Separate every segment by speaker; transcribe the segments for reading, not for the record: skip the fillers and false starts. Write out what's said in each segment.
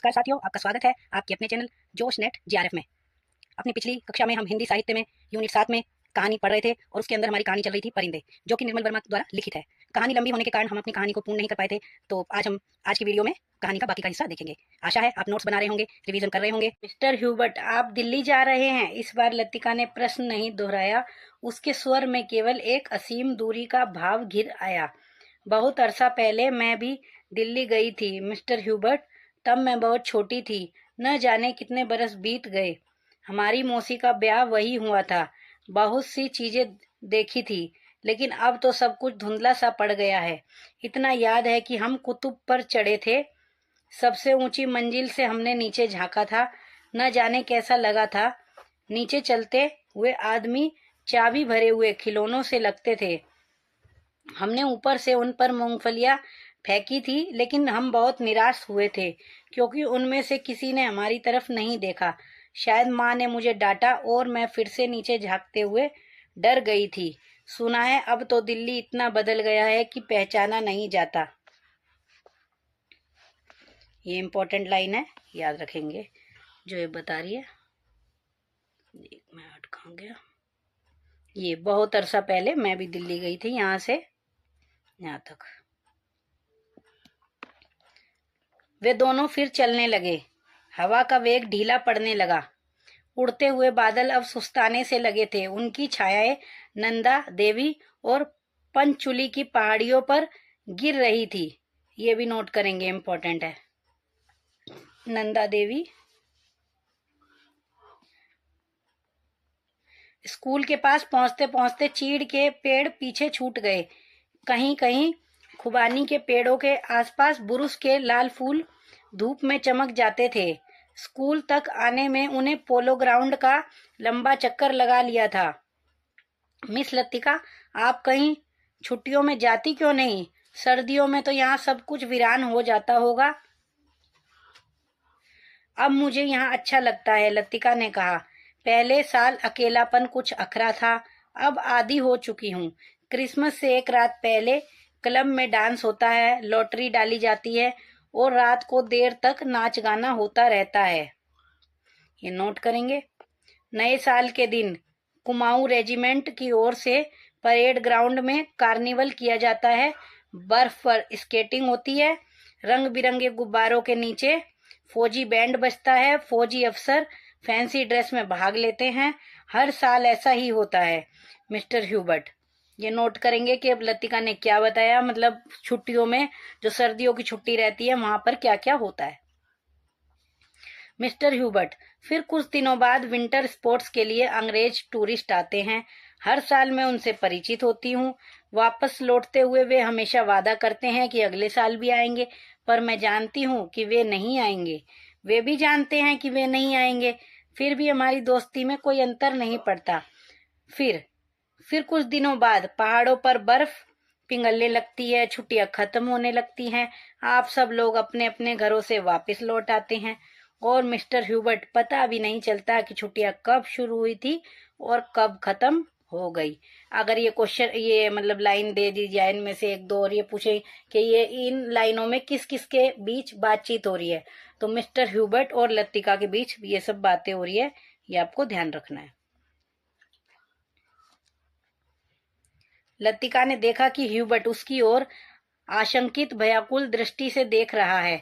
Speaker 1: नमस्कार साथियों, आपका स्वागत है आपके अपने चैनल जोश नेट जीआरएफ में। अपनी पिछली कक्षा में हम हिंदी साहित्य में यूनिट 7 में कहानी पढ़ रहे थे और उसके अंदर हमारी कहानी चल रही थी परिंदे, जो कि निर्मल वर्मा द्वारा लिखित है। कहानी लंबी होने के कारण हम अपनी कहानी को पूर्ण नहीं कर पाए थे, तो आज की वीडियो में कहानी का बाकी का हिस्सा देखेंगे। आशा है आप नोट्स बना रहे होंगे, रिवीजन कर रहे होंगे।
Speaker 2: मिस्टर ह्यूबर्ट, आप दिल्ली जा रहे हैं? इस बार लतिका ने प्रश्न नहीं दोहराया। उसके स्वर में केवल एक असीम दूरी का भाव घिर आया। बहुत अरसा पहले मैं भी दिल्ली गई थी मिस्टर ह्यूबर्ट। तब मैं बहुत छोटी थी। न जाने कितने बरस बीत गए। हमारी मौसी का ब्याह वही हुआ था। बहुत सी चीजें देखी थी, लेकिन अब तो सब कुछ धुंधला सा पड़ गया है। इतना याद है कि हम कुतुब पर चढ़े थे। सबसे ऊंची मंजिल से हमने नीचे झांका था। न जाने कैसा लगा था। नीचे चलते हुए आदमी चाबी भरे हुए खिलौनों से लगते थे। हमने ऊपर से उन पर मूंगफलियां फेंकी थी, लेकिन हम बहुत निराश हुए थे क्योंकि उनमें से किसी ने हमारी तरफ नहीं देखा। शायद माँ ने मुझे डांटा और मैं फिर से नीचे झांकते हुए डर गई थी। सुना है अब तो दिल्ली इतना बदल गया है कि पहचाना नहीं जाता। ये इम्पोर्टेंट लाइन है, याद रखेंगे जो ये बता रही है। एक मिनट कहाँ गया। ये बहुत अरसा पहले मैं भी दिल्ली गई थी, यहाँ से यहाँ तक। वे दोनों फिर चलने लगे। हवा का वेग ढीला पड़ने लगा। उड़ते हुए बादल अब सुस्ताने से लगे थे। उनकी छायाएं नंदा देवी और पंचचूली की पहाड़ियों पर गिर रही थी। ये भी नोट करेंगे, इम्पोर्टेंट है। नंदा देवी। स्कूल के पास पहुंचते पहुंचते चीड़ के पेड़ पीछे छूट गए। कहीं कहीं खुबानी के पेड़ों के आसपास बुरुस के लाल फूल धूप में चमक जाते थे। स्कूल तक आने में उन्हें पोलो ग्राउंड का लंबा चक्कर लगा लिया था। मिस लतिका, आप कहीं छुट्टियों में जाती क्यों नहीं? सर्दियों में तो यहाँ सब कुछ वीरान हो जाता होगा। अब मुझे यहाँ अच्छा लगता है, लतिका ने कहा। पहले साल अकेलापन कुछ अखरा था, अब आदी हो चुकी हूँ। क्रिसमस से एक रात पहले क्लब में डांस होता है, लॉटरी डाली जाती है और रात को देर तक नाच गाना होता रहता है। ये नोट करेंगे। नए साल के दिन कुमाऊं रेजिमेंट की ओर से परेड ग्राउंड में कार्निवल किया जाता है। बर्फ पर स्केटिंग होती है। रंग बिरंगे गुब्बारों के नीचे फौजी बैंड बजता है। फौजी अफसर फैंसी ड्रेस में भाग लेते हैं। हर साल ऐसा ही होता है मिस्टर ह्यूबर्ट। ये नोट करेंगे कि अब लतिका ने क्या बताया, मतलब छुट्टियों में, जो सर्दियों की छुट्टी रहती है, वहां पर क्या क्या होता है। मिस्टर ह्यूबर्ट, फिर कुछ दिनों बाद विंटर स्पोर्ट्स के लिए अंग्रेज टूरिस्ट आते हैं। हर साल मैं उनसे परिचित होती हूँ। वापस लौटते हुए वे हमेशा वादा करते हैं कि अगले साल भी आएंगे, पर मैं जानती हूँ कि वे नहीं आएंगे। वे भी जानते हैं कि वे नहीं आएंगे, फिर भी हमारी दोस्ती में कोई अंतर नहीं पड़ता। फिर कुछ दिनों बाद पहाड़ों पर बर्फ पिघलने लगती है। छुट्टियां खत्म होने लगती हैं। आप सब लोग अपने अपने घरों से वापस लौट आते हैं और मिस्टर ह्यूबर्ट, पता भी नहीं चलता कि छुट्टियां कब शुरू हुई थी और कब खत्म हो गई। अगर ये क्वेश्चन, ये मतलब लाइन दे दी जाए इनमें से एक दो और ये पूछे कि ये इन लाइनों में किस किस के बीच बातचीत हो रही है, तो मिस्टर ह्यूबर्ट और लतिका के बीच ये सब बातें हो रही है। ये आपको ध्यान रखना है। लतिका ने देखा कि ह्यूबर्ट उसकी ओर आशंकित भयाकुल दृष्टि से देख रहा है।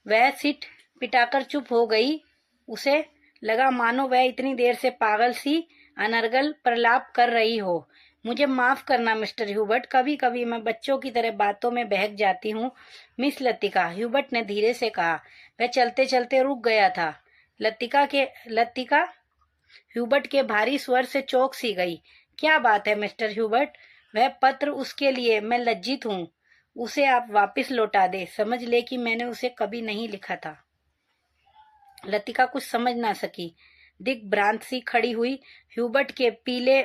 Speaker 2: वह सिट पिटाकर चुप हो गई। उसे लगा मानो वह इतनी देर से पागल सी अनर्गल प्रलाप कर रही हो। मुझे माफ करना मिस्टर ह्यूबर्ट, कभी कभी मैं बच्चों की तरह बातों में बहक जाती हूँ। मिस लतिका, ह्यूबर्ट ने धीरे से कहा। वह चलते चलते रुक गया था। लतिका ह्यूबर्ट के भारी स्वर से चौंक सी गई। क्या बात है मिस्टर ह्यूबर्ट? वह पत्र उसके लिए मैं लज्जित हूँ। उसे आप वापस लौटा दे। समझ ले कि मैंने उसे कभी नहीं लिखा था। लतिका कुछ समझ ना सकी। दिग्भ्रांत सी खड़ी हुई ह्यूबर्ट के पीले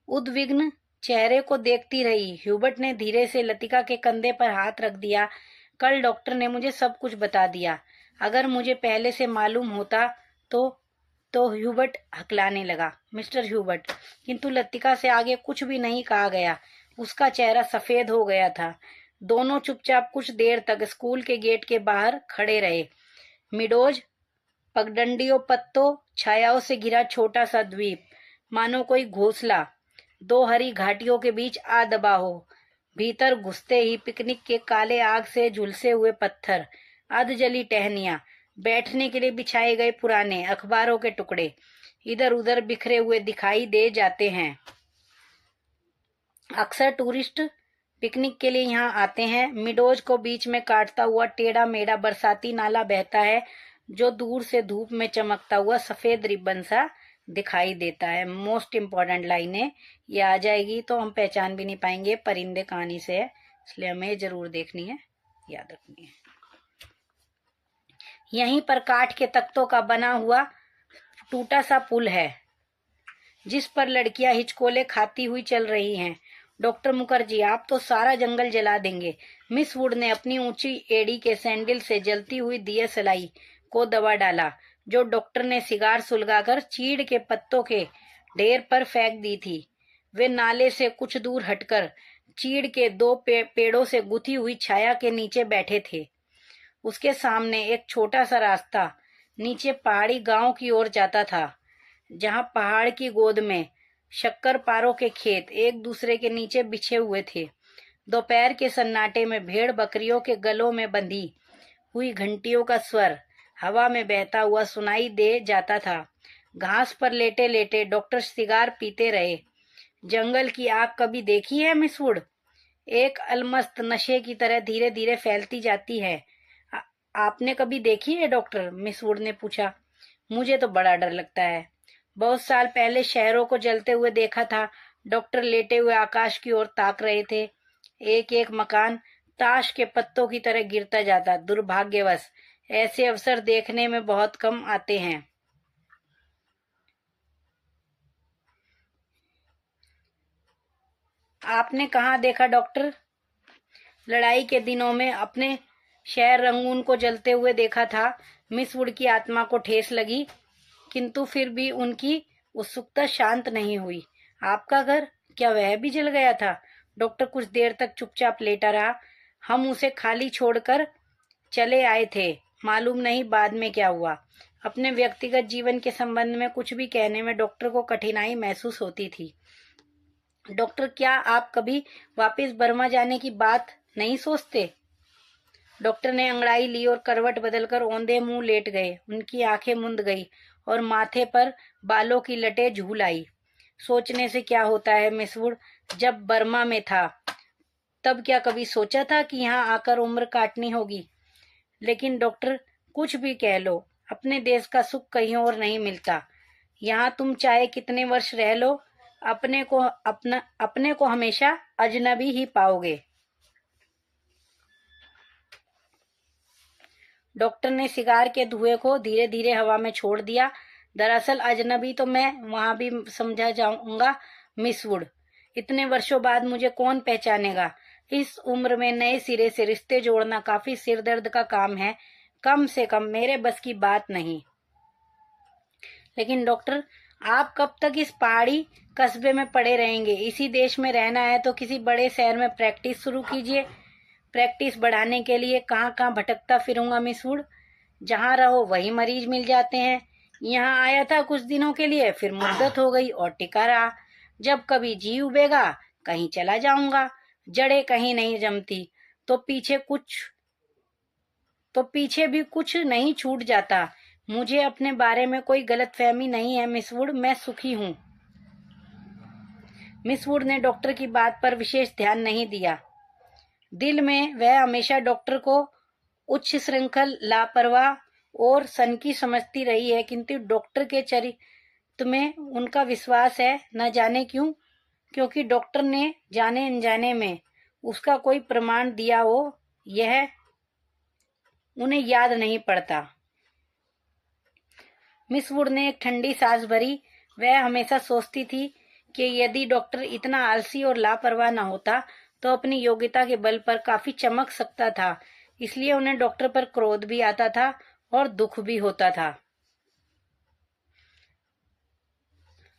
Speaker 2: उद्विग्न चेहरे को देखती रही। ह्यूबर्ट ने धीरे से लतिका के कंधे पर हाथ रख दिया। कल डॉक्टर ने मुझे सब कुछ बता दिया। अगर मुझे पहले से मालूम होता तो ह्यूबर्ट हकलाने लगा। मिस्टर ह्यूबर्ट, किंतु लतिका से आगे कुछ भी नहीं कहा गया। उसका चेहरा सफेद हो गया था। दोनों चुपचाप कुछ देर तक स्कूल के गेट के बाहर खड़े रहे। मिडोज पगडंडियों पत्तों छायाओं से घिरा छोटा सा द्वीप, मानो कोई घोंसला दो हरी घाटियों के बीच आ दबा हो। भीतर घुसते ही पिकनिक के काले आग से झुलसे हुए पत्थर, अधजली टहनियां, बैठने के लिए बिछाए गए पुराने अखबारों के टुकड़े इधर उधर बिखरे हुए दिखाई दे जाते हैं। अक्सर टूरिस्ट पिकनिक के लिए यहाँ आते हैं। मिडोज को बीच में काटता हुआ टेढ़ा मेढ़ा बरसाती नाला बहता है, जो दूर से धूप में चमकता हुआ सफेद रिबन सा दिखाई देता है। मोस्ट इम्पॉर्टेंट लाइनें ये आ जाएगी तो हम पहचान भी नहीं पाएंगे परिंदे कहानी से है, इसलिए हमें जरूर देखनी है, याद रखनी है। यहीं पर काठ के तख्तों का बना हुआ टूटा सा पुल है, जिस पर लड़कियां हिचकोले खाती हुई चल रही हैं। डॉक्टर मुखर्जी, आप तो सारा जंगल जला देंगे। मिस वुड ने अपनी ऊंची एड़ी के सैंडल से जलती हुई दिया सलाई को दबा डाला, जो डॉक्टर ने सिगार सुलगाकर चीड़ के पत्तों के ढेर पर फेंक दी थी। वे नाले से कुछ दूर हटकर चीड़ के दो पेड़ों से गुथी हुई छाया के नीचे बैठे थे। उसके सामने एक छोटा सा रास्ता नीचे पहाड़ी गांव की ओर जाता था, जहां पहाड़ की गोद में शक्कर पारों के खेत एक दूसरे के नीचे बिछे हुए थे। दोपहर के सन्नाटे में भेड़ बकरियों के गलों में बंधी हुई घंटियों का स्वर हवा में बहता हुआ सुनाई दे जाता था। घास पर लेटे लेटे डॉक्टर सिगार पीते रहे। जंगल की आग कभी देखी है मिस वुड? एक अलमस्त नशे की तरह धीरे धीरे फैलती जाती है। आपने कभी देखी है डॉक्टर? मिस वुड ने पूछा। मुझे तो बड़ा डर लगता है। बहुत साल पहले शहरों को जलते हुए देखा था। डॉक्टर लेटे हुए आकाश की ओर ताक रहे थे। एक एक मकान ताश के पत्तों की तरह गिरता जाता। दुर्भाग्यवश ऐसे अवसर देखने में बहुत कम आते हैं। आपने कहाँ देखा डॉक्टर? लड़ाई के दिनों में अपने शहर रंगून को जलते हुए देखा था। मिस वुड की आत्मा को ठेस लगी, किंतु फिर भी उनकी उत्सुकता शांत नहीं हुई। आपका घर, क्या वह भी जल गया था? डॉक्टर कुछ देर तक चुपचाप लेटा रहा। हम उसे खाली छोड़कर चले आए थे, मालूम नहीं बाद में क्या हुआ। अपने व्यक्तिगत जीवन के संबंध में कुछ भी कहने में डॉक्टर को कठिनाई महसूस होती थी। डॉक्टर, क्या आप कभी वापस बर्मा जाने की बात नहीं सोचते? डॉक्टर ने अंगड़ाई ली और करवट बदलकर औंधे मुंह लेट गए। उनकी आंखें मुंद गई और माथे पर बालों की लटें झूल आई। सोचने से क्या होता है मिस वुड? जब बर्मा में था तब क्या कभी सोचा था कि यहाँ आकर उम्र काटनी होगी? लेकिन डॉक्टर, कुछ भी कह लो, अपने देश का सुख कहीं और नहीं मिलता। यहाँ तुम चाहे कितने वर्ष रह लो, अपने को हमेशा अजनबी ही पाओगे। डॉक्टर ने सिगार के धुएं को धीरे धीरे हवा में छोड़ दिया। दरअसल अजनबी तो मैं वहां भी समझा जाऊंगा मिस वुड। इतने वर्षों बाद मुझे कौन पहचानेगा? इस उम्र में नए सिरे से रिश्ते जोड़ना काफी सिरदर्द का काम है। कम से कम मेरे बस की बात नहीं। लेकिन डॉक्टर, आप कब तक इस पहाड़ी कस्बे में पड़े रहेंगे? इसी देश में रहना है तो किसी बड़े शहर में प्रैक्टिस शुरू कीजिए। प्रैक्टिस बढ़ाने के लिए कहाँ कहाँ भटकता फिरूंगा मिस वुड। जहाँ रहो वही मरीज मिल जाते हैं। यहाँ आया था कुछ दिनों के लिए, फिर मुद्दत हो गई और टिका रहा। जब कभी जी उबेगा कहीं चला जाऊंगा। जड़ें कहीं नहीं जमती तो पीछे भी कुछ नहीं छूट जाता। मुझे अपने बारे में कोई गलतफहमी नहीं है मिस वुड, मैं सुखी हूँ। मिस वुड ने डॉक्टर की बात पर विशेष ध्यान नहीं दिया। दिल में वह हमेशा डॉक्टर को उच्च श्रृंखल, लापरवाह और सनकी समझती रही है, किंतु डॉक्टर के चरित्र में उनका विश्वास है। न जाने क्यों, क्योंकि डॉक्टर ने जाने अनजाने में उसका कोई प्रमाण दिया हो, यह उन्हें याद नहीं पड़ता। मिस वुड ने एक ठंडी सांस भरी। वह हमेशा सोचती थी कि यदि डॉक्टर इतना आलसी और लापरवाह न होता तो अपनी योग्यता के बल पर काफी चमक सकता था। इसलिए उन्हें डॉक्टर पर क्रोध भी आता था और दुख भी होता था।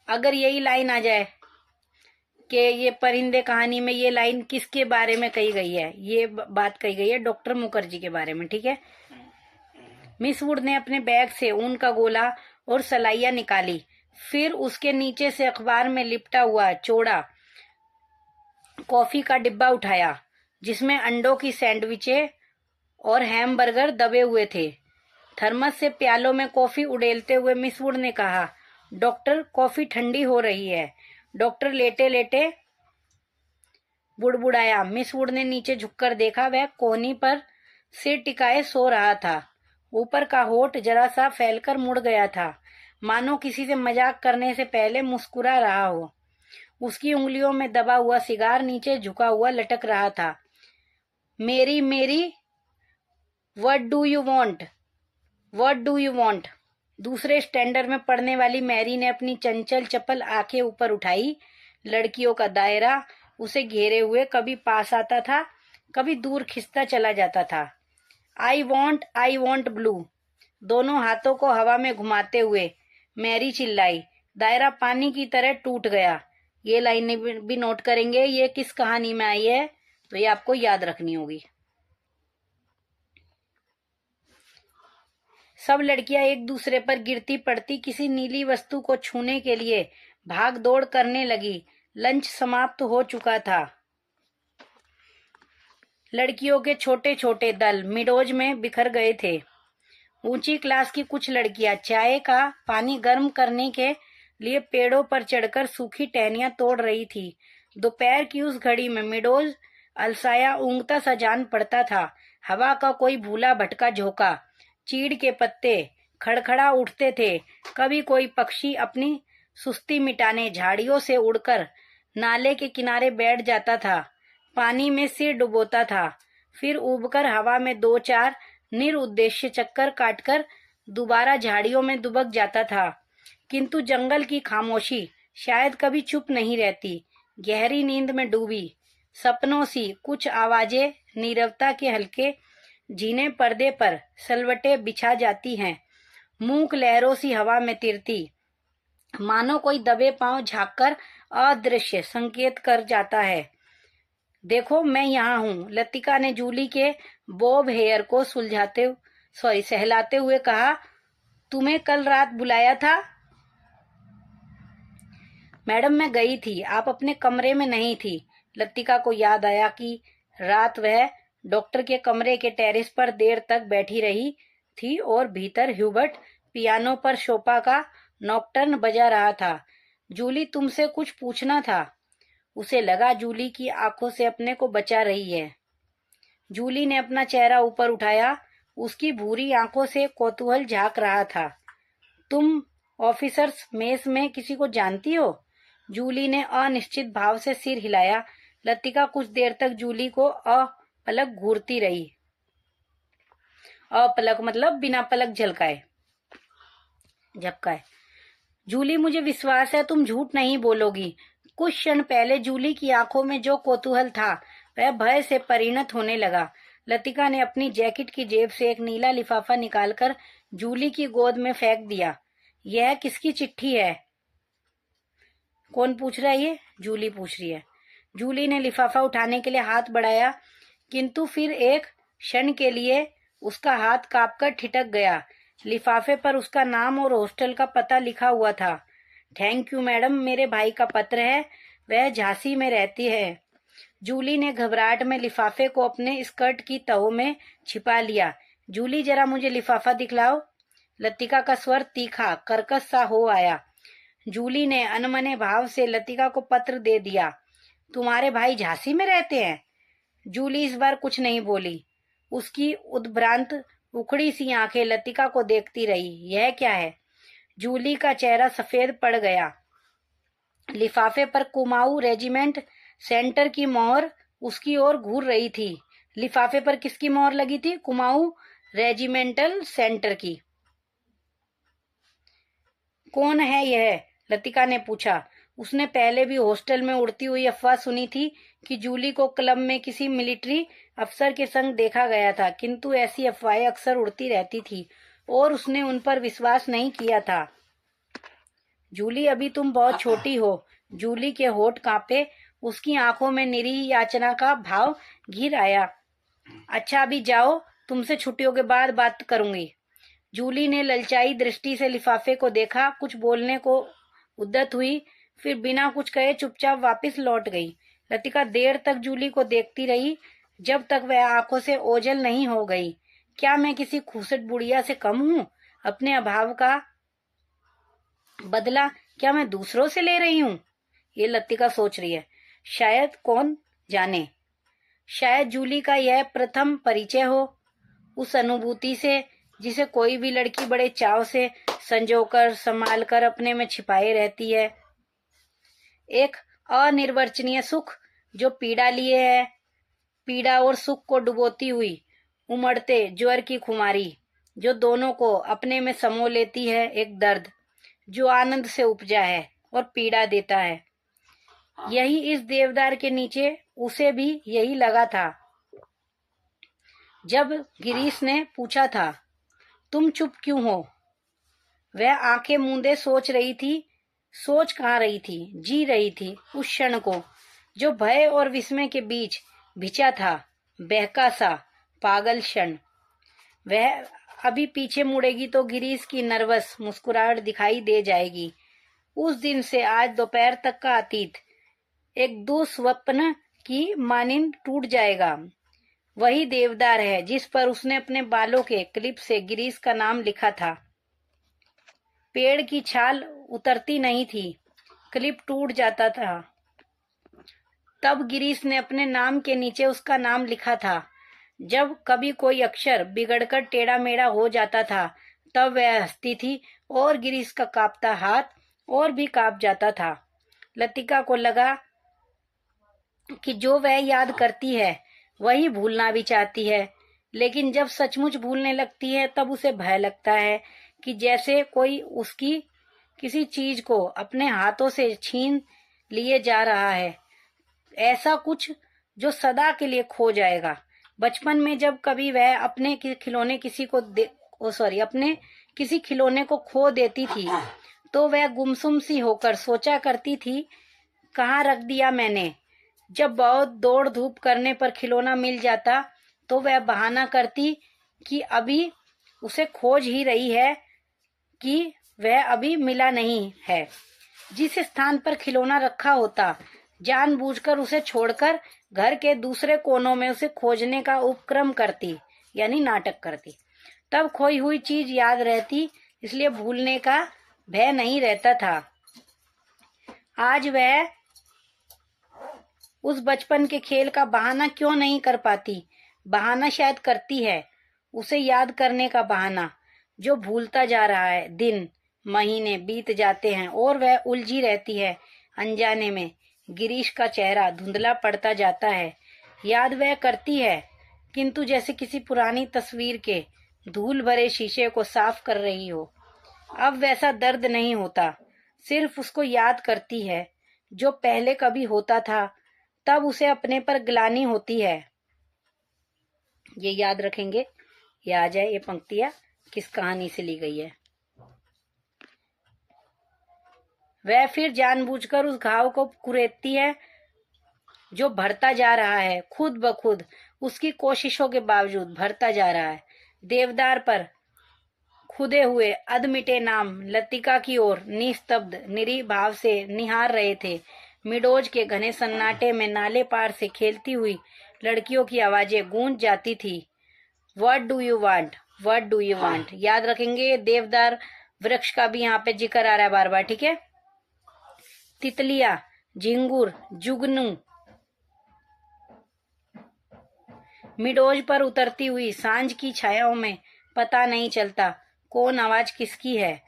Speaker 2: अगर यही लाइन आ जाए कि ये परिंदे कहानी में ये लाइन किसके बारे में कही गई है? ये बात कही गई है डॉक्टर मुखर्जी के बारे में, ठीक है। मिस वुड ने अपने बैग से ऊन का गोला और सलाइयां निकाली। फिर उसके नीचे से अखबार में लिपटा हुआ चौड़ा कॉफी का डिब्बा उठाया, जिसमें अंडों की सैंडविचें और हैमबर्गर दबे हुए थे। थर्मस से प्यालों में कॉफी उड़ेलते हुए मिस वुड ने कहा, डॉक्टर, कॉफी ठंडी हो रही है। डॉक्टर लेटे लेटे बुड़बुड़ाया। मिस वुड ने नीचे झुककर देखा, वह कोहनी पर सिर टिकाए सो रहा था। ऊपर का होठ जरा सा फैलकर मुड़ गया था, मानो किसी से मजाक करने से पहले मुस्कुरा रहा हो। उसकी उंगलियों में दबा हुआ सिगार नीचे झुका हुआ लटक रहा था। मेरी मेरी, what do you want, what do you want. दूसरे स्टैंडर्ड में पढ़ने वाली मैरी ने अपनी चंचल चपल आंखें ऊपर उठाई। लड़कियों का दायरा उसे घेरे हुए कभी पास आता था, कभी दूर खिंचता चला जाता था। I want blue. दोनों हाथों को हवा में घुमाते हुए मैरी चिल्लाई। दायरा पानी की तरह टूट गया। ये लाइनें भी नोट करेंगे, ये किस कहानी में आई है, तो ये आपको याद रखनी होगी। सब लड़कियां एक दूसरे पर गिरती पड़ती किसी नीली वस्तु को छूने के लिए भाग दौड़ करने लगी। लंच समाप्त हो चुका था। लड़कियों के छोटे छोटे दल मिडोज में बिखर गए थे। ऊंची क्लास की कुछ लड़कियां चाय का पानी गर्म करने के लिए पेड़ों पर चढ़कर सूखी टहनियां तोड़ रही थी। दोपहर की उस घड़ी में मिडोज अलसाया ऊँगता सा जान पड़ता था। हवा का कोई भूला भटका झोंका, चीड़ के पत्ते खड़खड़ा उठते थे। कभी कोई पक्षी अपनी सुस्ती मिटाने झाड़ियों से उड़कर नाले के किनारे बैठ जाता था, पानी में सिर डुबोता था, फिर उबकर हवा में दो चार निरुद्देश्य चक्कर काटकर दोबारा झाड़ियों में दुबक जाता था। किंतु जंगल की खामोशी शायद कभी चुप नहीं रहती। गहरी नींद में डूबी सपनों सी कुछ आवाजें नीरवता के हल्के झीने पर्दे पर सलवटे बिछा जाती हैं। मूक लहरों सी हवा में तिरती, मानो कोई दबे पांव झांककर अदृश्य संकेत कर जाता है, देखो मैं यहाँ हूँ। लतिका ने जूली के बॉब हेयर को सहलाते हुए कहा, तुम्हें कल रात बुलाया था? मैडम, मैं गई थी, आप अपने कमरे में नहीं थी। लतिका को याद आया कि रात वह डॉक्टर के कमरे के टेरेस पर देर तक बैठी रही थी और भीतर ह्यूबर्ट पियानो पर शोपा का नॉक्टर्न बजा रहा था। जूली, तुमसे कुछ पूछना था। उसे लगा जूली की आंखों से अपने को बचा रही है। जूली ने अपना चेहरा ऊपर उठाया। उसकी भूरी आंखों से कौतूहल झांक रहा था। तुम ऑफिसर्स मेस में किसी को जानती हो? जूली ने अनिश्चित भाव से सिर हिलाया। लतिका कुछ देर तक जूली को अपलक घूरती रही। अपलक मतलब बिना पलक झपकाए। जूली, मुझे विश्वास है तुम झूठ नहीं बोलोगी। कुछ क्षण पहले जूली की आंखों में जो कौतूहल था वह भय से परिणत होने लगा। लतिका ने अपनी जैकेट की जेब से एक नीला लिफाफा निकालकर जूली की गोद में फेंक दिया। यह किसकी चिट्ठी है? कौन पूछ रहा है ये? जूली पूछ रही है। जूली ने लिफाफा उठाने के लिए हाथ बढ़ाया, किंतु फिर एक क्षण के लिए उसका हाथ कांपकर ठिठक गया। लिफाफे पर उसका नाम और हॉस्टल का पता लिखा हुआ था। थैंक यू मैडम, मेरे भाई का पत्र है, वह झांसी में रहती है। जूली ने घबराहट में लिफाफे को अपने स्कर्ट की तहों में छिपा लिया। जूली, जरा मुझे लिफाफा दिखलाओ। लतिका का स्वर तीखा कर्कश सा हो आया। जूली ने अनमने भाव से लतिका को पत्र दे दिया। तुम्हारे भाई झांसी में रहते हैं? जूली इस बार कुछ नहीं बोली। उसकी उद्भ्रांत उखड़ी सी आंखें लतिका को देखती रही। यह क्या है? जूली का चेहरा सफेद पड़ गया। लिफाफे पर कुमाऊं रेजिमेंट सेंटर की मोहर उसकी ओर घूर रही थी। लिफाफे पर किसकी मोहर लगी थी? कुमाऊं रेजिमेंटल सेंटर की। कौन है यह? लतिका ने पूछा। उसने पहले भी हॉस्टल में उड़ती हुई अफवाह सुनी थी कि जूली को क्लब में किसी मिलिट्री अफसर के संग देखा गया था, किंतु ऐसी अफवाहें अक्सर उड़ती रहती थी और उसने उन पर विश्वास नहीं किया था। जूली, अभी तुम बहुत छोटी हो। जूली के होठ कांपे। उसकी आंखों में निरीह याचना का भाव घिर आया। अच्छा, अभी जाओ, तुमसे छुट्टियों के बाद बात करूंगी। जूली ने ललचाई दृष्टि से लिफाफे को देखा, कुछ बोलने को उद्यत हुई, फिर बिना कुछ कहे चुपचाप वापस लौट गई। लतिका देर तक जूली को देखती रही, जब तक वह आंखों से ओझल नहीं हो गई। क्या मैं किसी खूसट बुढ़िया से कम हूँ? अपने अभाव का बदला क्या मैं दूसरों से ले रही हूँ? ये लतिका सोच रही है। शायद, कौन जाने, शायद जूली का यह प्रथम परिचय हो उस अनुभूति से जिसे कोई भी लड़की बड़े चाव से संजोकर संभालकर अपने में छिपाए रहती है। एक अनिर्वचनीय सुख जो पीड़ा लिए है, पीड़ा और सुख को डुबोती हुई उमड़ते ज्वर की खुमारी जो दोनों को अपने में समो लेती है। एक दर्द जो आनंद से उपजा है और पीड़ा देता है। यही इस देवदार के नीचे उसे भी यही लगा था। जब गिरीश ने पूछा था, तुम चुप क्यों हो? वह आंखें मूंदे सोच रही थी। सोच कहाँ रही थी, जी रही थी उस क्षण को जो भय और विस्मय के बीच भिचा था, बहका सा पागल क्षण। वह अभी पीछे मुड़ेगी तो गिरीश की नर्वस मुस्कुराहट दिखाई दे जाएगी। उस दिन से आज दोपहर तक का अतीत एक दुस्वप्न की मानिंद टूट जाएगा। वही देवदार है जिस पर उसने अपने बालों के क्लिप से गिरीश का नाम लिखा था। पेड़ की छाल उतरती नहीं थी, क्लिप टूट जाता था। तब गिरीश ने अपने नाम के नीचे उसका नाम लिखा था। जब कभी कोई अक्षर बिगड़कर टेढ़ा मेढ़ा हो जाता था तब वह हंसती थी और गिरीश का कांपता हाथ और भी कांप जाता था। लतिका को लगा कि जो वह याद करती है वही भूलना भी चाहती है, लेकिन जब सचमुच भूलने लगती है तब उसे भय लगता है कि जैसे कोई उसकी किसी चीज को अपने हाथों से छीन लिए जा रहा है, ऐसा कुछ जो सदा के लिए खो जाएगा। बचपन में जब कभी वह अपने खिलौने अपने किसी खिलौने को खो देती थी तो वह गुमसुम सी होकर सोचा करती थी, कहाँ रख दिया मैंने। जब बहुत दौड़ धूप करने पर खिलौना मिल जाता तो वह बहाना करती कि अभी उसे खोज ही रही है, कि वह अभी मिला नहीं है। जिस स्थान पर खिलौना रखा होता जानबूझकर उसे छोड़कर घर के दूसरे कोनों में उसे खोजने का उपक्रम करती, यानी नाटक करती। तब खोई हुई चीज याद रहती, इसलिए भूलने का भय नहीं रहता था। आज वह उस बचपन के खेल का बहाना क्यों नहीं कर पाती? बहाना शायद करती है, उसे याद करने का बहाना, जो भूलता जा रहा है। दिन महीने बीत जाते हैं और वह उलझी रहती है अनजाने में। गिरीश का चेहरा धुंधला पड़ता जाता है। याद वह करती है, किंतु जैसे किसी पुरानी तस्वीर के धूल भरे शीशे को साफ कर रही हो। अब वैसा दर्द नहीं होता, सिर्फ उसको याद करती है जो पहले कभी होता था। तब उसे अपने पर ग्लानि होती है। ये याद रखेंगे, ये आ जाए ये पंक्तियां किस कहानी से ली गई है। वह फिर जानबूझकर उस घाव को कुरेदती है जो भरता जा रहा है, खुद ब खुद उसकी कोशिशों के बावजूद भरता जा रहा है। देवदार पर खुदे हुए अधमिटे नाम लतिका की ओर निस्तब्ध निरीह भाव से निहार रहे थे। मिडोज के घने सन्नाटे में नाले पार से खेलती हुई लड़कियों की आवाजें गूंज जाती थी। What do you want, what do you want. याद रखेंगे, देवदार वृक्ष का भी यहाँ पे जिक्र आ रहा है बार बार, ठीक है। तितलिया, झिंगुर, जुगनू। मिडोज पर उतरती हुई सांझ की छायाओं में पता नहीं चलता कौन आवाज किसकी है।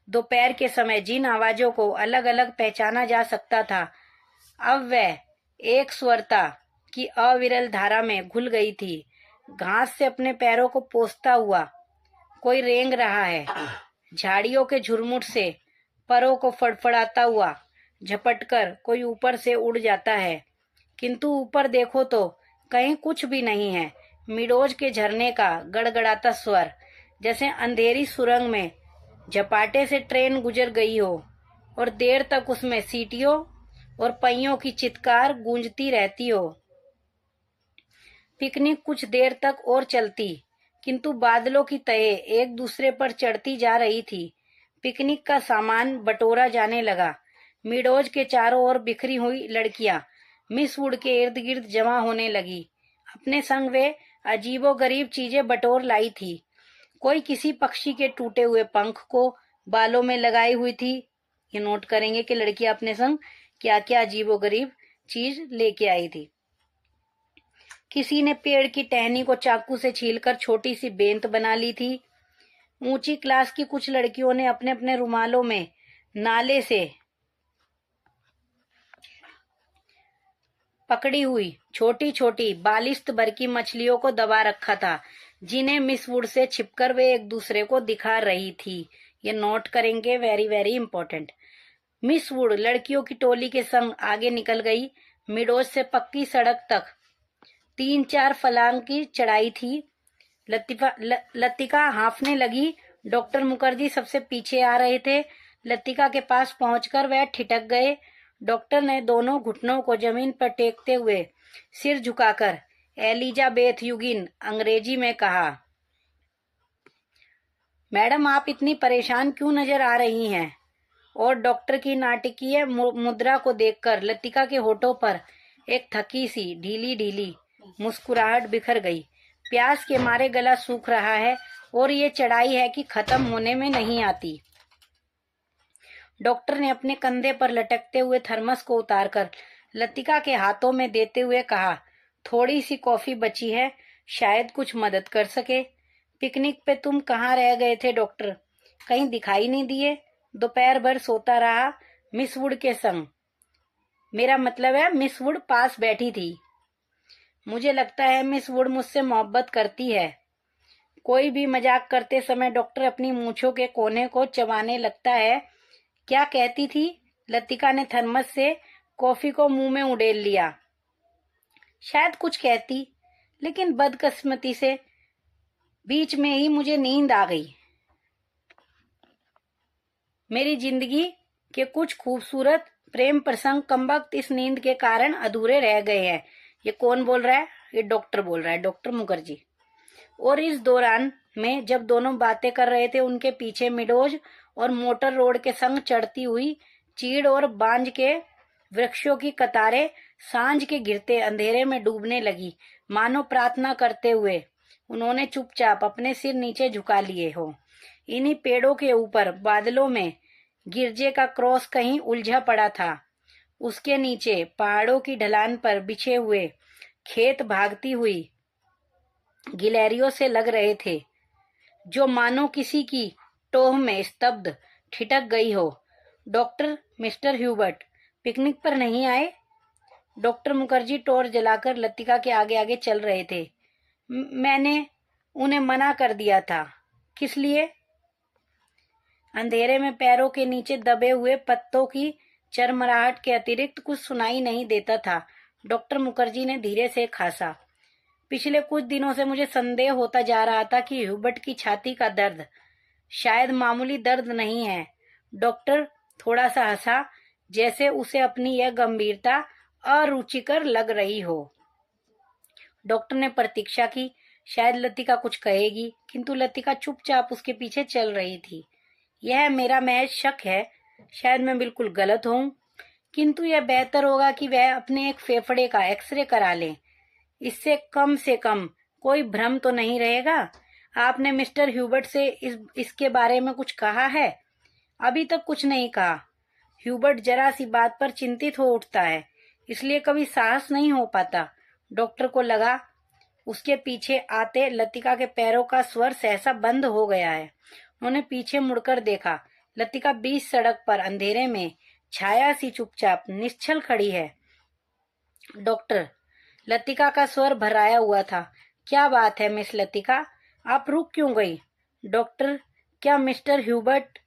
Speaker 2: दोपहर के समय जिन आवाजों को अलग अलग पहचाना जा सकता था, अब वह एक स्वरता की अविरल धारा में घुल गई थी। घास से अपने पैरों को पोंछता हुआ कोई रेंग रहा है। झाड़ियों के झुरमुट से परों को फड़फड़ाता हुआ झपटकर कोई ऊपर से उड़ जाता है, किंतु ऊपर देखो तो कहीं कुछ भी नहीं है। मिडोज के झरने का गड़गड़ाता स्वर, जैसे अंधेरी सुरंग में झपाटे से ट्रेन गुजर गई हो और देर तक उसमें सीटियों और पहियों की चित्कार गूंजती रहती हो। पिकनिक कुछ देर तक और चलती, किंतु बादलों की तह एक दूसरे पर चढ़ती जा रही थी। पिकनिक का सामान बटोरा जाने लगा। मिडोज के चारों ओर बिखरी हुई लड़कियां मिस वुड के इर्द गिर्द जमा होने लगी। अपने संग वे अजीबोगरीब चीजें बटोर लाई थी। कोई किसी पक्षी के टूटे हुए पंख को बालों में लगाई हुई थी। ये नोट करेंगे कि लड़कियां अपने संग क्या क्या अजीबोगरीब चीज लेके आई थी। किसी ने पेड़ की टहनी को चाकू से छीलकर छोटी सी बेंत बना ली थी। ऊंची क्लास की कुछ लड़कियों ने अपने अपने रुमालों में नाले से पकड़ी हुई छोटी छोटी बालिश्त भर की मछलियों को दबा रखा था, जिन्हें मिस वुड से छिपकर वे एक दूसरे को दिखा रही थी। ये नोट करेंगे, very very important. Miss would लड़कियों की टोली के संग आगे निकल गई। मिडोज से पक्की सड़क तक 3-4 फलांग की चढ़ाई थी। लतिका हांफने लगी। डॉक्टर मुखर्जी सबसे पीछे आ रहे थे। लतिका के पास पहुंचकर वह ठिठक गए। डॉक्टर ने दोनों घुटनों को जमीन पर टेकते हुए सिर झुकाकर एलिजाबेथ युगिन अंग्रेजी में कहा, मैडम आप इतनी परेशान क्यों नजर आ रही हैं? और डॉक्टर की नाटकीय मुद्रा को देखकर लतिका के होठों पर एक थकी सी ढीली ढीली मुस्कुराहट बिखर गई। प्यास के मारे गला सूख रहा है और ये चढ़ाई है कि खत्म होने में नहीं आती। डॉक्टर ने अपने कंधे पर लटकते हुए थर्मस को उतारकर लतिका के हाथों में देते हुए कहा, थोड़ी सी कॉफी बची है, शायद कुछ मदद कर सके। पिकनिक पे तुम कहाँ रह गए थे डॉक्टर? कहीं दिखाई नहीं दिए। दोपहर भर सोता रहा मिस वुड के संग। मेरा मतलब है मिस वुड पास बैठी थी। मुझे लगता है मिस वुड मुझसे मोहब्बत करती है। कोई भी मजाक करते समय डॉक्टर अपनी मूंछों के कोने को चबाने लगता है। क्या कहती थी? लतिका ने थर्मस से कॉफी को मुंह में उड़ेल लिया। शायद कुछ कहती, लेकिन बदकिस्मती से बीच में ही मुझे नींद आ गई। मेरी जिंदगी के कुछ खूबसूरत प्रेम प्रसंग कमबख्त इस नींद के कारण अधूरे रह गए हैं। ये कौन बोल रहा है? ये डॉक्टर बोल रहा है, डॉक्टर मुखर्जी। और इस दौरान में जब दोनों बातें कर रहे थे, उनके पीछे मिडोज और मोटर रोड के संग चढ़ती हुई चीड़ और बांज के वृक्षों की कतारें सांझ के घिरते अंधेरे में डूबने लगी। मानो प्रार्थना करते हुए उन्होंने चुपचाप अपने सिर नीचे झुका लिए हो। इन्हीं पेड़ों के ऊपर बादलों में गिरजे का क्रॉस कहीं उलझा पड़ा था। उसके नीचे पहाड़ों की ढलान पर बिछे हुए खेत भागती हुई गिलहरियों से लग रहे थे, जो मानो किसी की टोह में स्तब्ध ठिठक गई हो। डॉक्टर, मिस्टर ह्यूबर्ट पिकनिक पर नहीं आए? डॉक्टर मुखर्जी टॉर्च जलाकर लतिका के आगे आगे चल रहे थे। मैंने उन्हें मना कर दिया था। किस लिए? अंधेरे में पैरों के नीचे दबे हुए पत्तों की चरमराहट के अतिरिक्त कुछ सुनाई नहीं देता था। डॉक्टर मुखर्जी ने धीरे से खासा। पिछले कुछ दिनों से मुझे संदेह होता जा रहा था कि ह्यूबर्ट की छाती का दर्द शायद मामूली दर्द नहीं है। डॉक्टर थोड़ा सा हंसा, जैसे उसे अपनी यह गंभीरता अरुचिकर लग रही हो। डॉक्टर ने प्रतीक्षा की, शायद लतिका कुछ कहेगी, किंतु लतिका चुपचाप उसके पीछे चल रही थी। यह मेरा महज शक है, शायद मैं बिल्कुल गलत हूँ, किंतु यह बेहतर होगा कि वह अपने एक फेफड़े का एक्सरे करा लें। इससे कम कोई भ्रम तो नहीं रहेगा। आपने मिस्टर ह्यूबर्ट से इसके बारे में कुछ कहा है? अभी तक कुछ नहीं कहा। ह्यूबर्ट जरा सी बात पर चिंतित हो उठता है, इसलिए कभी साहस नहीं हो पाता। डॉक्टर को लगा उसके पीछे आते लतिका के पैरों का स्वर सहसा बंद हो गया है। उन्होंने पीछे मुड़कर देखा। लतिका बीच सड़क पर अंधेरे में छाया सी चुपचाप निश्चल खड़ी है। डॉक्टर, लतिका का स्वर भराया हुआ था। क्या बात है मिस लतिका, आप रुक क्यों गई? डॉक्टर, क्या मिस्टर ह्यूबर्ट?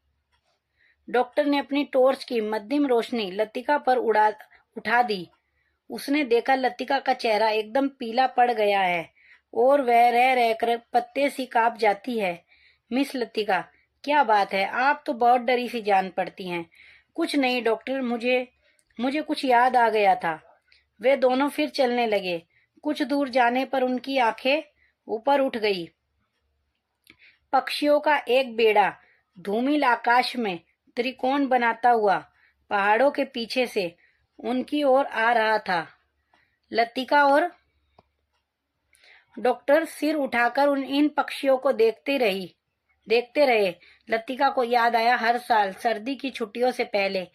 Speaker 2: डॉक्टर ने अपनी टॉर्च की मध्यम रोशनी लतिका पर उठा दी। उसने देखा लतिका का चेहरा एकदम पीला पड़ गया है और वह रह रहकर पत्ते सी कांप जाती है। मिस लतिका, क्या बात है? आप तो बहुत डरी सी जान पड़ती हैं। कुछ नहीं डॉक्टर, मुझे कुछ याद आ गया था। वे दोनों फिर चलने लगे। कुछ दूर जाने पर उनकी आंखें ऊपर उठ गई पक्षियों का एक बेड़ा धूमिल आकाश में त्रिकोण बनाता हुआ पहाड़ों के पीछे से उनकी ओर आ रहा था। लतिका और डॉक्टर सिर उठाकर इन पक्षियों को देखते रहे। लतिका को याद आया, हर साल सर्दी की छुट्टियों से पहले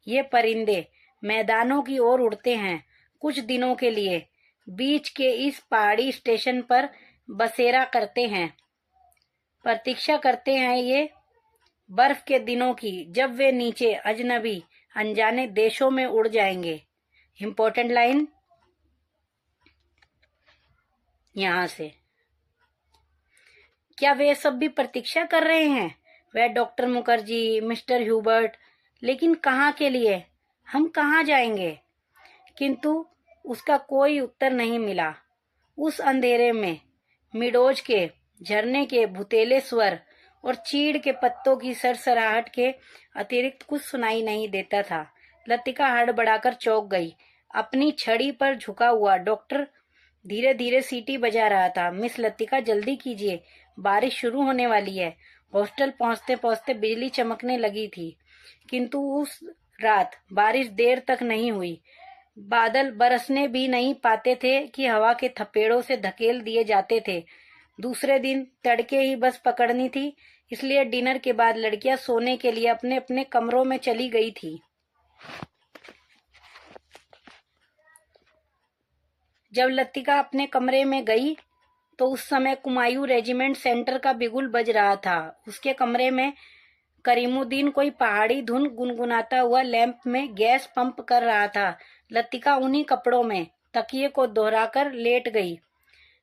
Speaker 2: ये परिंदे मैदानों की ओर उड़ते हैं, कुछ दिनों के लिए बीच के इस पहाड़ी स्टेशन पर बसेरा करते हैं। प्रतीक्षा करते हैं ये बर्फ के दिनों की, जब वे नीचे अजनबी अनजाने देशों में उड़ जाएंगे। इम्पोर्टेंट लाइन यहां से, क्या वे सब भी प्रतीक्षा कर रहे हैं? वह डॉक्टर मुखर्जी, मिस्टर ह्यूबर्ट, लेकिन कहाँ के लिए? हम कहाँ जाएंगे? किंतु उसका कोई उत्तर नहीं मिला। उस अंधेरे में मिडोज के झरने के भुतेले स्वर और चीड़ के पत्तों की सरसराहट के अतिरिक्त कुछ सुनाई नहीं देता था। लतिका हड़बड़ाकर चौंक गई। अपनी छड़ी पर झुका हुआ डॉक्टर धीरे धीरे सीटी बजा रहा था। मिस लतिका, जल्दी कीजिए, बारिश शुरू होने वाली है। हॉस्टल पहुंचते पहुंचते बिजली चमकने लगी थी, किंतु उस रात बारिश देर तक नहीं हुई। बादल बरसने भी नहीं पाते थे कि हवा के थपेड़ों से धकेल दिए जाते थे। दूसरे दिन तड़के ही बस पकड़नी थी, इसलिए डिनर के बाद लड़कियां सोने के लिए अपने अपने कमरों में चली गई थी। जब लतिका अपने कमरे में गई तो उस समय कुमायूं रेजिमेंट सेंटर का बिगुल बज रहा था। उसके कमरे में करीमुद्दीन कोई पहाड़ी धुन गुनगुनाता हुआ लैंप में गैस पंप कर रहा था। लतिका उन्हीं कपड़ों में तकिए को दोहराकर लेट गई।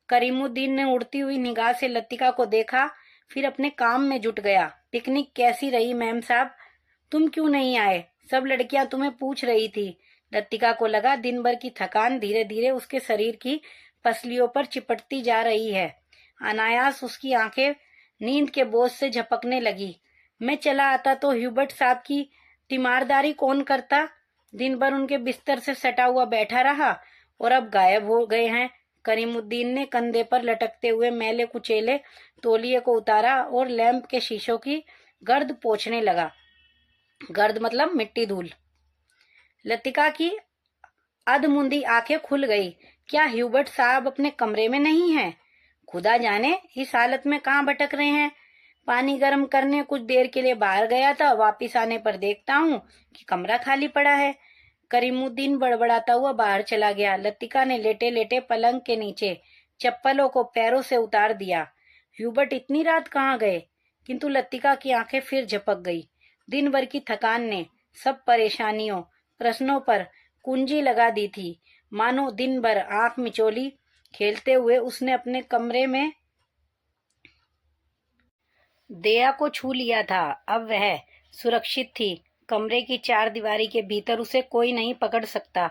Speaker 2: करीमुद्दीन ने उड़ती हुई निगाह से लतिका को देखा, फिर अपने काम में जुट गया। पिकनिक कैसी रही मैम साहब? तुम क्यों नहीं आए? सब लड़कियां तुम्हें पूछ रही थी। लतिका को लगा दिन भर की थकान धीरे धीरे उसके शरीर की पसलियों पर चिपटती जा रही है। अनायास उसकी आंखें नींद के बोझ से झपकने लगी। मैं चला आता तो ह्यूबर्ट साहब की तीमारदारी कौन करता? दिन भर उनके बिस्तर से सटा हुआ बैठा रहा और अब गायब हो गए हैं। करीमुद्दीन ने कंधे पर लटकते हुए मैले कुचेले तौलिए को उतारा और लैंप के शीशों की गर्द पोंछने लगा। गर्द मतलब मिट्टी धूल। लतिका की अधमुंदी आंखें खुल गई। क्या ह्यूबर्ट साहब अपने कमरे में नहीं हैं? खुदा जाने इस हालत में कहाँ भटक रहे हैं। पानी गर्म करने कुछ देर के लिए बाहर गया था, वापिस आने पर देखता हूँ कि कमरा खाली पड़ा है। करीमुद्दीन बड़बड़ाता हुआ बाहर चला गया। लतिका ने लेटे लेटे पलंग के नीचे चप्पलों को पैरों से उतार दिया। ह्यूबर्ट इतनी रात कहाँ गए? किंतु लतिका की आंखें फिर झपक गई। दिन भर की थकान ने सब परेशानियों, प्रश्नों पर कुंजी लगा दी थी। मानो दिन भर आंख मिचोली खेलते हुए उसने अपने कमरे में दया को छू लिया था। अब वह सुरक्षित थी। कमरे की चार दीवारी के भीतर उसे कोई नहीं पकड़ सकता।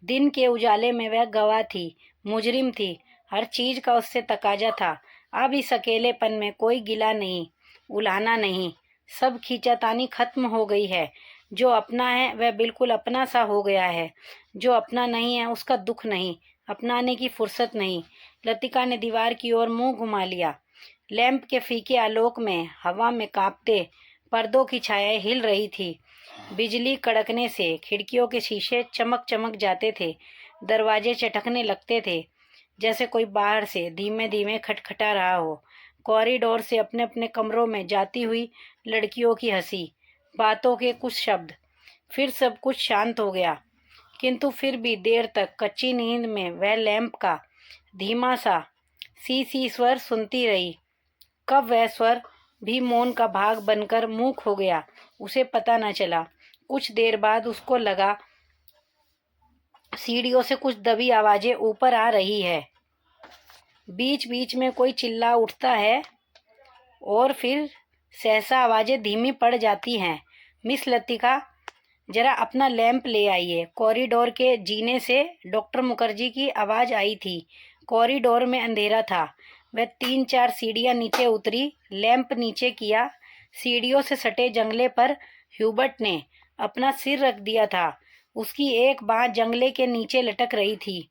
Speaker 2: दिन के उजाले में वह गवाह थी, मुजरिम थी। हर चीज का उससे तकाजा था। अब इस अकेलेपन में कोई गिला नहीं, उलाहना नहीं। सब खींचातानी खत्म हो गई है। जो अपना है वह बिल्कुल अपना सा हो गया है। जो अपना नहीं है उसका दुख नहीं, अपनाने की फुर्सत नहीं। लतिका ने दीवार की ओर मुंह घुमा लिया। लैंप के फीके आलोक में हवा में कांपते पर्दों की छायाएं हिल रही थी। बिजली कड़कने से खिड़कियों के शीशे चमक चमक जाते थे। दरवाजे चटकने लगते थे, जैसे कोई बाहर से धीमे धीमे खटखटा रहा हो। कॉरिडोर से अपने अपने कमरों में जाती हुई लड़कियों की हंसी, बातों के कुछ शब्द। फिर सब कुछ शांत हो गया, किंतु फिर भी देर तक कच्ची नींद में वह लैंप का धीमा सा सी स्वर सुनती रही। कब वह स्वर भी मौन का भाग बनकर मुंह खो गया, उसे पता न चला। कुछ देर बाद उसको लगा सीढ़ियों से कुछ दबी आवाजें ऊपर आ रही है। बीच बीच में कोई चिल्ला उठता है और फिर सहसा आवाजें धीमी पड़ जाती हैं। मिस लतिका, जरा अपना लैंप ले आइए। कॉरिडोर के जीने से डॉक्टर मुखर्जी की आवाज आई थी। कॉरिडोर में अंधेरा था। वह 3-4 सीढ़ियां नीचे उतरी, लैंप नीचे किया। सीढ़ियों से सटे जंगले पर ह्यूबर्ट ने अपना सिर रख दिया था। उसकी एक बांह जंगले के नीचे लटक रही थी,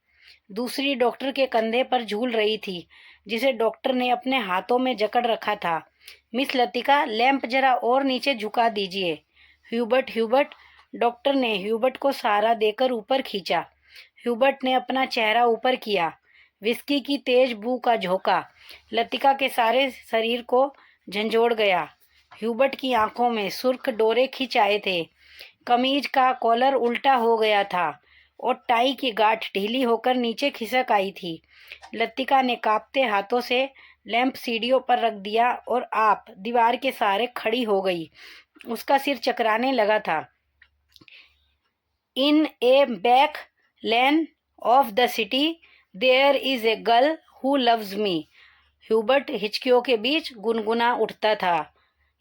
Speaker 2: दूसरी डॉक्टर के कंधे पर झूल रही थी, जिसे डॉक्टर ने अपने हाथों में जकड़ रखा था। मिस लतिका, लैंप जरा और नीचे झुका दीजिए। Hubert, Hubert. डॉक्टर ने ह्यूबर्ट को सहारा देकर ऊपर खींचा। ह्यूबर्ट ने अपना चेहरा ऊपर किया। विस्की की तेज बू का झोंका लतिका के सारे शरीर को झंझोड़ गया। ह्यूबर्ट की आंखों में सुर्ख डोरे खिंच आए थे। कमीज का कॉलर उल्टा हो गया था और टाई की गांठ ढीली होकर नीचे खिसक आई थी। लतिका ने कांपते हाथों से लैंप सीढ़ियों पर रख दिया और आप दीवार के सहारे खड़ी हो गई। उसका सिर चकराने लगा था। In a back lane of the city there is a girl who loves me. Hubert हिचकियों के बीच गुनगुना उठता था।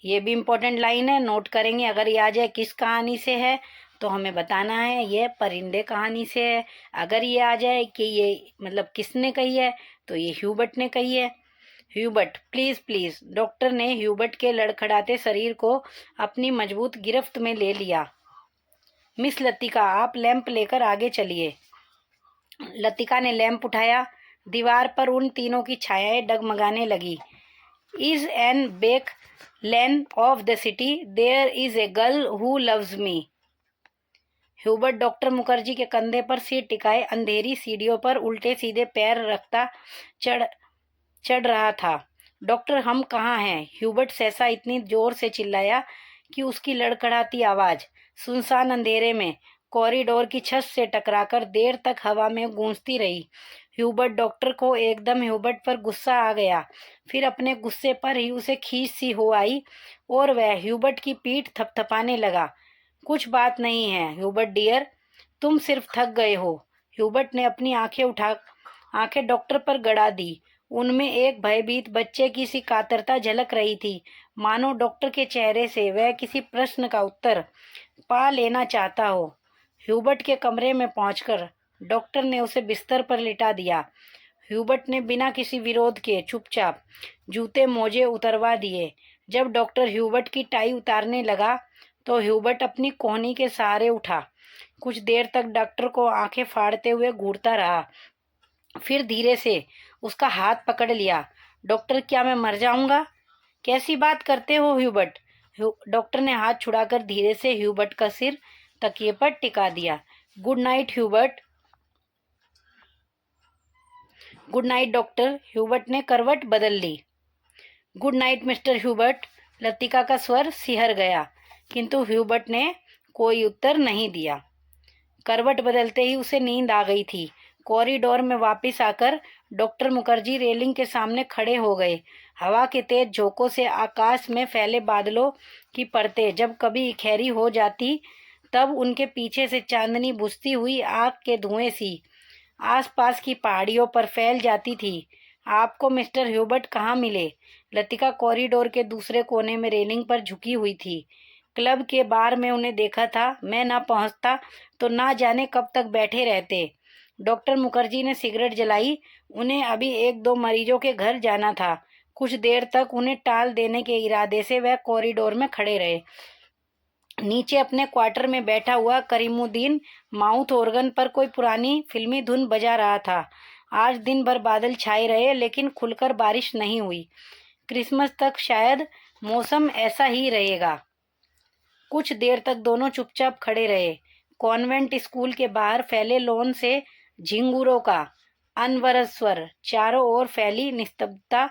Speaker 2: ये भी इम्पोर्टेंट लाइन है, नोट करेंगे। अगर ये आ जाए किस कहानी से है तो हमें बताना है ये परिंदे कहानी से है। अगर ये आ जाए कि ये मतलब किसने कही है तो ये ह्यूबर्ट ने कही है। Hubert, please please. डॉक्टर ने ह्यूबर्ट के लड़खड़ाते शरीर को अपनी मजबूत गिरफ्त में ले लिया। मिस लतिका, आप लैंप लेकर आगे चलिए। लतिका ने लैंप उठाया। दीवार पर उन तीनों की छायाएं डगमगाने लगी। Is an back lane of the city there is a girl who loves me. Hubert doctor Mukherjee के कंधे पर सिर टिकाए अंधेरी सीढ़ियों पर उल्टे सीधे पैर रखता चढ़ रहा था। डॉक्टर, हम कहाँ हैं? ह्यूबर्ट सहसा इतनी जोर से चिल्लाया कि उसकी लड़खड़ाती आवाज सुनसान अंधेरे में कॉरिडोर की छत से टकराकर देर तक हवा में गूंजती रही। ह्यूबर्ट डॉक्टर को एकदम ह्यूबर्ट पर गुस्सा आ गया। फिर अपने गुस्से पर ही उसे खींच सी हो आई और वह ह्यूबर्ट की पीठ थपथपाने लगा। कुछ बात नहीं है ह्यूबर्ट डियर, तुम सिर्फ थक गए हो। ह्यूबर्ट ने अपनी आंखें डॉक्टर पर गड़ा दी। उनमें एक भयभीत बच्चे की सी कातरता झलक रही थी, मानो डॉक्टर के चेहरे से वह किसी प्रश्न का उत्तर पा लेना चाहता हो। ह्यूबर्ट के कमरे में पहुंचकर डॉक्टर ने उसे बिस्तर पर लिटा दिया। ह्यूबर्ट ने बिना किसी विरोध के चुपचाप जूते मोजे उतरवा दिए। जब डॉक्टर ह्यूबर्ट की टाई उतारने लगा तो ह्यूबर्ट अपनी कोहनी के सहारे उठा। कुछ देर तक डॉक्टर को आंखें फाड़ते हुए घूरता रहा। फिर धीरे से उसका हाथ पकड़ लिया। डॉक्टर, क्या मैं मर जाऊंगा? कैसी बात करते हो ह्यूबर्ट? डॉक्टर ने हाथ छुड़ाकर धीरे से ह्यूबर्ट का सिर तकिए पर टिका दिया। Good night Hubert. Good night doctor. Hubert ने करवट बदल ली। Good night mister Hubert. Latika का स्वर सिहर गया, किंतु ह्यूबर्ट ने कोई उत्तर नहीं दिया। करवट बदलते ही उसे नींद आ गई थी। कॉरिडोर में वापस आकर डॉक्टर मुखर्जी रेलिंग के सामने खड़े हो गए। हवा के तेज झोंकों से आकाश में फैले बादलों की परतें जब कभी इकट्ठी हो जाती तब उनके पीछे से चांदनी बुझती हुई आग के धुएं सी आसपास की पहाड़ियों पर फैल जाती थी। आपको मिस्टर ह्यूबर्ट कहाँ मिले? लतिका कॉरिडोर के दूसरे कोने में रेलिंग पर झुकी हुई थी। क्लब के बार में उन्हें देखा था। मैं ना पहुंचता तो ना जाने कब तक बैठे रहते। डॉक्टर मुखर्जी ने सिगरेट जलाई। उन्हें अभी 1-2 मरीजों के घर जाना था। कुछ देर तक उन्हें टाल देने के इरादे से वह कॉरिडोर में खड़े रहे। नीचे अपने क्वार्टर में बैठा हुआ करीमुद्दीन माउथ ऑर्गन पर कोई पुरानी फिल्मी धुन बजा रहा था। आज दिन भर बादल छाए रहे लेकिन खुलकर बारिश नहीं हुई। क्रिसमस तक शायद मौसम ऐसा ही रहेगा। कुछ देर तक दोनों चुपचाप खड़े रहे। कॉन्वेंट स्कूल के बाहर फैले लॉन से झिंगुरों का अनवरत स्वर चारों ओर फैली निस्तब्धता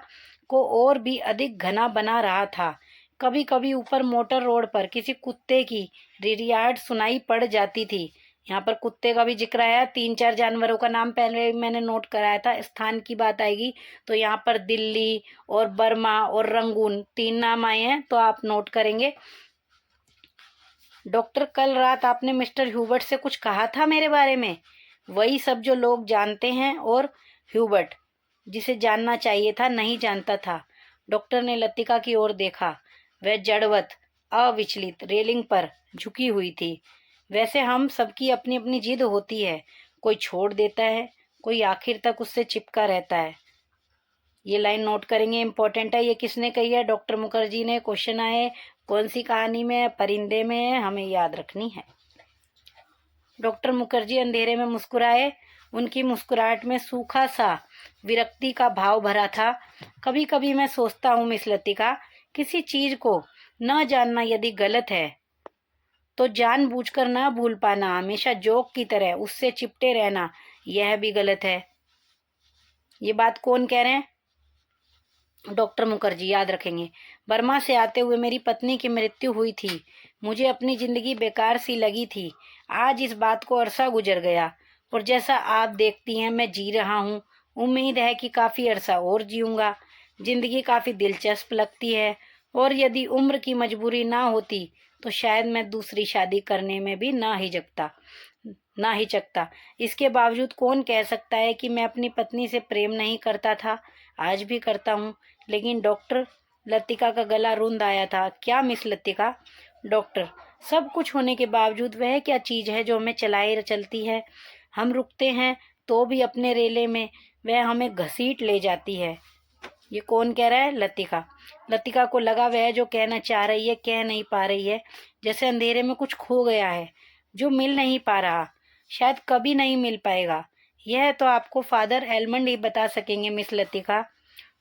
Speaker 2: को और भी अधिक घना बना रहा था। कभी कभी ऊपर मोटर रोड पर किसी कुत्ते की रिरियाहट सुनाई पड़ जाती थी। यहाँ पर कुत्ते का भी जिक्र आया। 3-4 जानवरों का नाम पहले मैंने नोट कराया था। स्थान की बात आएगी तो यहाँ पर दिल्ली और बर्मा और रंगून 3 नाम आए हैं, तो आप नोट करेंगे। डॉक्टर, कल रात आपने मिस्टर ह्यूबर्ट से कुछ कहा था मेरे बारे में? वही सब जो लोग जानते हैं। और ह्यूबर्ट, जिसे जानना चाहिए था, नहीं जानता था। डॉक्टर ने लतिका की ओर देखा। वह जड़वत अविचलित रेलिंग पर झुकी हुई थी। वैसे हम सबकी अपनी अपनी जिद होती है। कोई छोड़ देता है, कोई आखिर तक उससे चिपका रहता है। ये लाइन नोट करेंगे, इंपॉर्टेंट है। ये किसने कही है? डॉक्टर मुखर्जी ने। क्वेश्चन आए कौन सी कहानी में? परिंदे में। हमें याद रखनी है। डॉक्टर मुखर्जी अंधेरे में मुस्कुराए। उनकी मुस्कुराहट में सूखा सा विरक्ति का भाव भरा था। कभी कभी मैं सोचता हूँ मिस लतिका किसी चीज को न जानना यदि गलत है तो जानबूझकर न भूल पाना, हमेशा जोक की तरह उससे चिपटे रहना, यह भी गलत है। ये बात कौन कह रहे हैं? डॉक्टर मुखर्जी, याद रखेंगे। बर्मा से आते हुए मेरी पत्नी की मृत्यु हुई थी। मुझे अपनी जिंदगी बेकार सी लगी थी। आज इस बात को अरसा गुजर गया और जैसा आप देखती हैं मैं जी रहा हूँ। उम्मीद है कि काफी अरसा और जीऊंगा। जिंदगी काफी दिलचस्प लगती है और यदि उम्र की मजबूरी ना होती तो शायद मैं दूसरी शादी करने में भी ना हिचकता। इसके बावजूद कौन कह सकता है कि मैं अपनी पत्नी से प्रेम नहीं करता था? आज भी करता हूँ। लेकिन डॉक्टर, लतिका का गला रुंध आया था। क्या मिस लतिका? डॉक्टर, सब कुछ होने के बावजूद वह क्या चीज है जो हमें चलाए चलती है? हम रुकते हैं तो भी अपने रेले में वह हमें घसीट ले जाती है। ये कौन कह रहा है? लतिका। लतिका को लगा वह जो कहना चाह रही है कह नहीं पा रही है, जैसे अंधेरे में कुछ खो गया है जो मिल नहीं पा रहा, शायद कभी नहीं मिल पाएगा। यह तो आपको फादर एलमंड ही बता सकेंगे मिस लतिका।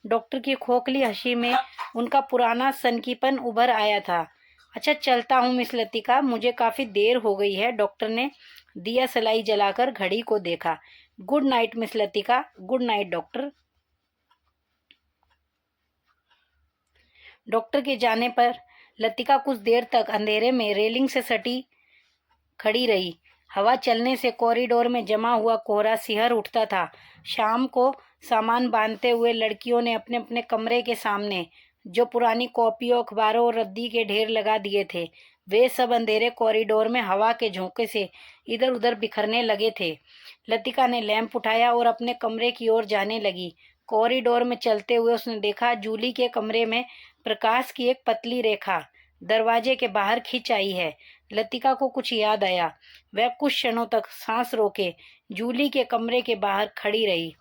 Speaker 2: डॉक्टर की खोखली हंसी में उनका पुराना सनकीपन उभर आया था। अच्छा, चलता हूँ मिस लतिका, मुझे काफी देर हो गई है। डॉक्टर ने दिया सलाई जलाकर घड़ी को देखा। Good night miss Latika. Good night doctor. Doctor के जाने पर लतिका कुछ देर तक अंधेरे में रेलिंग से सटी खड़ी रही। हवा चलने से कॉरिडोर में जमा हुआ कोहरा सिहर उठता था। शाम को सामान बांधते हुए लड़कियों ने अपने अपने कमरे के सामने जो पुरानी कॉपियों, अखबारों और रद्दी के ढेर लगा दिए थे, वे सब अंधेरे कॉरिडोर में हवा के झोंके से इधर उधर बिखरने लगे थे। लतिका ने लैंप उठाया और अपने कमरे की ओर जाने लगी। कॉरिडोर में चलते हुए उसने देखा जूली के कमरे में प्रकाश की एक पतली रेखा दरवाजे के बाहर खिंच आई है। लतिका को कुछ याद आया। वह कुछ क्षणों तक सांस रोके जूली के कमरे के बाहर खड़ी रही।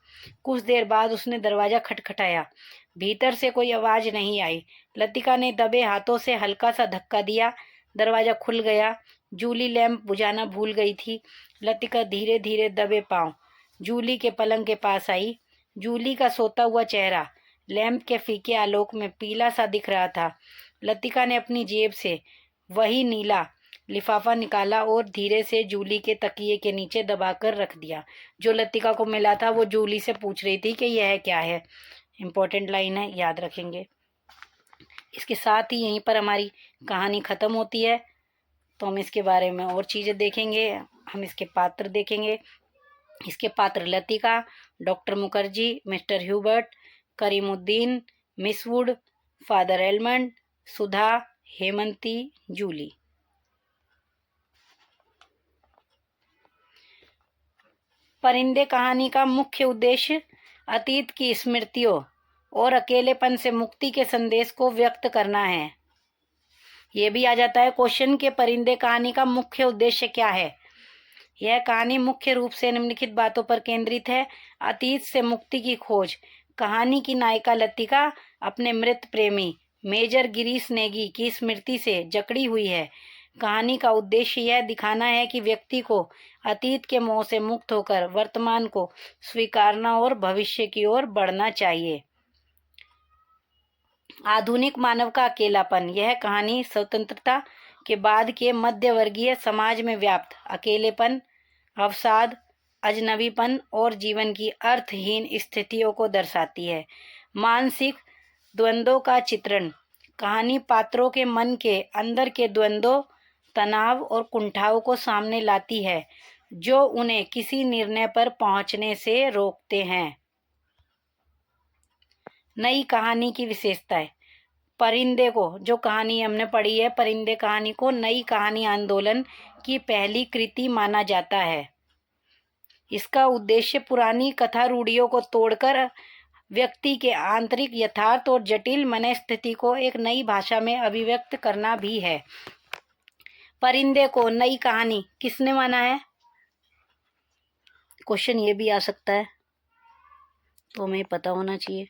Speaker 2: कुछ देर बाद उसने दरवाजा खटखटाया। भीतर से कोई आवाज नहीं आई। लतिका ने दबे हाथों से हल्का सा धक्का दिया। दरवाजा खुल गया। जूली लैंप बुझाना भूल गई थी। लतिका धीरे धीरे दबे पांव जूली के पलंग के पास आई। जूली का सोता हुआ चेहरा लैंप के फीके आलोक में पीला सा दिख रहा था। लतिका ने अपनी जेब से वही नीला लिफाफा निकाला और धीरे से जूली के तकिए के नीचे दबाकर रख दिया। जो लतिका को मिला था वो जूली से पूछ रही थी कि यह क्या है। इम्पोर्टेंट लाइन है, याद रखेंगे। इसके साथ ही यहीं पर हमारी कहानी ख़त्म होती है। तो हम इसके बारे में और चीज़ें देखेंगे, हम इसके पात्र देखेंगे। इसके पात्र Latika, doctor Mukherjee, mister Hubert, Karimuddin, miss Wood, father Elmond, Sudha, Hemanti, Julie. Parinde कहानी का मुख्य उद्देश्य अतीत की स्मृतियों और अकेलेपन से मुक्ति के संदेश को व्यक्त करना है। ये भी आ जाता है क्वेश्चन के परिंदे कहानी का मुख्य उद्देश्य क्या है। यह कहानी मुख्य रूप से निम्नलिखित बातों पर केंद्रित है। अतीत से मुक्ति की खोज। कहानी की नायिका लतिका अपने मृत प्रेमी मेजर गिरीश नेगी की स्मृति से जकड़ी हुई है। कहानी का उद्देश्य यह दिखाना है कि व्यक्ति को अतीत के मोह से मुक्त होकर वर्तमान को स्वीकारना और भविष्य की ओर बढ़ना चाहिए। आधुनिक मानव का अकेलापन। यह कहानी स्वतंत्रता के बाद के मध्यवर्गीय समाज में व्याप्त अकेलेपन, अवसाद, अजनबीपन और जीवन की अर्थहीन स्थितियों को दर्शाती है। मानसिक द्वंद्वों का चित्रण। कहानी पात्रों के मन के अंदर के द्वंद्वों, तनाव और कुंठाओं को सामने लाती है जो उन्हें किसी निर्णय पर पहुंचने से रोकते हैं। नई कहानी की विशेषताएं। परिंदे को, जो कहानी हमने पढ़ी है, परिंदे कहानी को नई कहानी आंदोलन की पहली कृति माना जाता है। इसका उद्देश्य पुरानी कथा रूढ़ियों को तोड़कर व्यक्ति के आंतरिक यथार्थ और जटिल मनस्थिति को एक नई भाषा में अभिव्यक्त करना भी है। परिंदे को नई कहानी किसने माना है? क्वेश्चन ये भी आ सकता है, तो हमें पता होना चाहिए।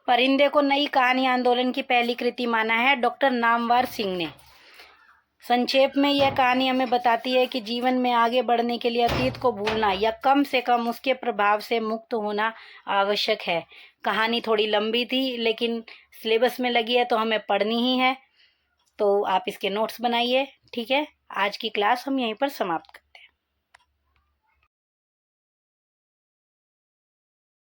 Speaker 2: परिंदे को नई कहानी आंदोलन की पहली कृति माना है डॉक्टर नामवर सिंह ने। संक्षेप में यह कहानी हमें बताती है कि जीवन में आगे बढ़ने के लिए अतीत को भूलना या कम से कम उसके प्रभाव से मुक्त होना आवश्यक है। कहानी थोड़ी लंबी थी लेकिन सिलेबस में लगी है तो हमें पढ़नी ही है, तो आप इसके नोट्स बनाइए। ठीक है, आज की क्लास हम यहीं पर समाप्त